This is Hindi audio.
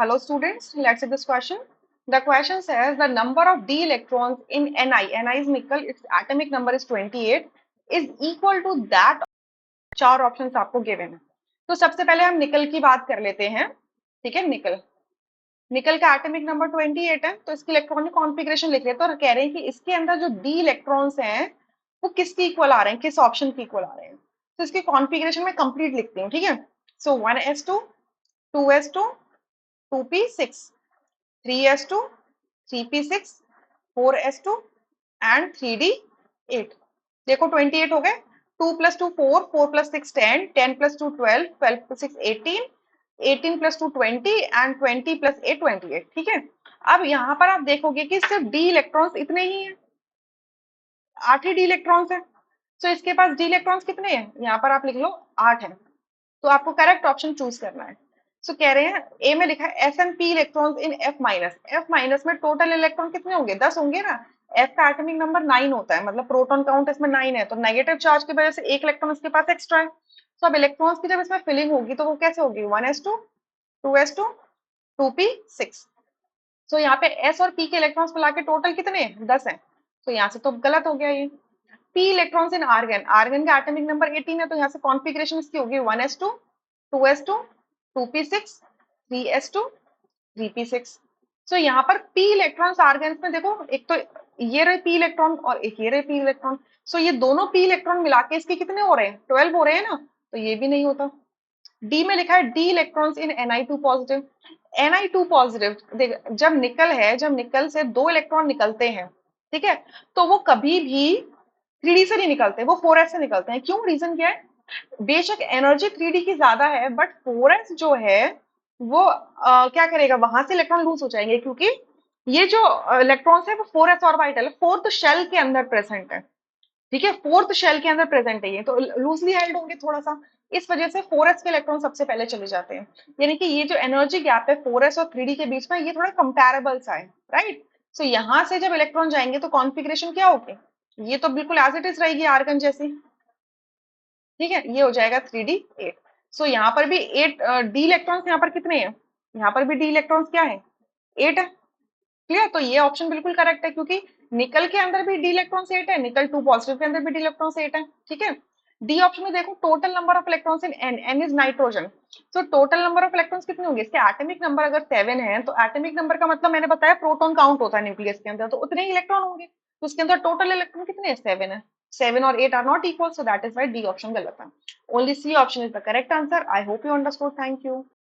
Hello students, let's see this question. The question says the number of d electrons in Ni is nickel, its atomic number is 28, is equal to that. चार ऑप्शंस आपको गिवन है। तो सबसे पहले हम निकल की बात कर लेते हैं। ठीक है, निकल निकल का एटॉमिक नंबर 28 है, तो इसकी इलेक्ट्रॉनिक कॉन्फ़िगरेशन लिख लेते हैं और कह रहे हैं कि इसके अंदर जो डी इलेक्ट्रॉन्स हैं वो किसके इक्वल आ रहे हैं, किस ऑप्शन के इक्वल आ रहे हैं। तो इसकी कॉन्फ़िगरेशन में कंप्लीट लिखती हूँ। ठीक है, सो 1s2 2s2 2p6 3s2 3p6 4s2 and 3d8। देखो 28 हो गए, 2 plus 2 4, 4 plus 6 10, 10 plus 2 12, 12 plus 6 18, 18 plus 2 20 and 20 plus 8 28। ठीक है, अब यहाँ पर आप देखोगे कि सिर्फ डी इलेक्ट्रॉन्स इतने ही हैं, 8 ही डी इलेक्ट्रॉन्स हैं। तो इसके पास डी इलेक्ट्रॉन्स कितने हैं, यहाँ पर आप लिख लो 8 है। तो आपको करेक्ट ऑप्शन चूज करना है। सो कह रहे हैं ए में लिखा है S and P electrons in F minus. F minus में टोटल इलेक्ट्रॉन कितने होंगे, 10 होंगे ना। एफ का एटॉमिक नंबर 9 होता है, मतलब प्रोटॉन काउंट इसमें 9 है, तो नेगेटिव चार्ज की वजह से एक इलेक्ट्रॉन इसके पास एक्स्ट्रा है। तो अब इलेक्ट्रॉन्स की जब इसमें फिलिंग होगी तो वो कैसे होगी, 1s2 2s2 2p6। सो यहाँ पे एस और पी के इलेक्ट्रॉन्स मिला के टोटल कितने हैं, 10 है। तो यहाँ से तो गलत हो गया ये। P electrons in argon, argon का एटॉमिक नंबर 18 है, तो यहाँ से कॉन्फ़िगरेशन इसकी होगी 1s2 2s2 2p6 3s2 3p6। सो यहाँ पर p इलेक्ट्रॉन्स आर्गन में देखो, एक तो ये रहे p इलेक्ट्रॉन और एक ये रहे p इलेक्ट्रॉन। सो ये दोनों p इलेक्ट्रॉन मिला के इसके कितने हो रहे हैं, 12 हो रहे हैं ना। तो ये भी नहीं होता। डी में लिखा है D electrons in Ni2 positive. Ni2 positive देख, जब निकल है, जब निकल से दो इलेक्ट्रॉन निकलते हैं, ठीक है, तो वो कभी भी 3D से नहीं निकलते, वो 4s से निकलते हैं। क्यों, रीजन क्या है, बेशक एनर्जी 3D की ज्यादा है बट 4s जो है वो क्या करेगा, वहां से इलेक्ट्रॉन लूज हो जाएंगे, क्योंकि ये जो इलेक्ट्रॉन्स है वो 4s ऑर्बिटल है, फोर्थ शेल के अंदर प्रेजेंट है। ठीक है, फोर्थ शेल के अंदर प्रेजेंट है, ये तो लूजली हेल्ड होंगे थोड़ा सा, इस वजह से 4s के इलेक्ट्रॉन सबसे पहले चले जाते हैं। यानी कि ये जो एनर्जी गैप है 4s और 3D के बीच में, ये थोड़ा कंपैरेबल सा है, राइट। सो यहाँ से जब इलेक्ट्रॉन जाएंगे तो कॉन्फ़िगरेशन क्या होगी, ये तो बिल्कुल एज इट इज रहेगी आर्गन जैसी। ठीक है, ये हो जाएगा 3d8। सो यहाँ पर भी 8 डी इलेक्ट्रॉन्स, यहाँ पर कितने हैं, यहाँ पर भी डी इलेक्ट्रॉन्स क्या है, 8 है। क्लियर, तो ये ऑप्शन बिल्कुल करेक्ट है, क्योंकि निकल के अंदर भी डी इलेक्ट्रॉन्स 8 है, निकल 2 पॉजिटिव के अंदर भी डी इलेक्ट्रॉन्स 8 है। ठीक है, डी ऑप्शन में देखो total number of electrons in N, N is nitrogen. तो टोटल नंबर ऑफ इलेक्ट्रॉन्स कितने होंगे, इसके एटॉमिक नंबर अगर 7 है, तो एटॉमिक नंबर का मतलब मैंने बताया प्रोटॉन काउंट होता है न्यूक्लियस के अंदर, तो उतने ही इलेक्ट्रॉन होंगे। तो उसके अंदर टोटल इलेक्ट्रॉन कितने हैं, 7 है। 7 और 8 are not equal, so that is why D option गलत है। Only C option is the correct answer. I hope you understood, thank you.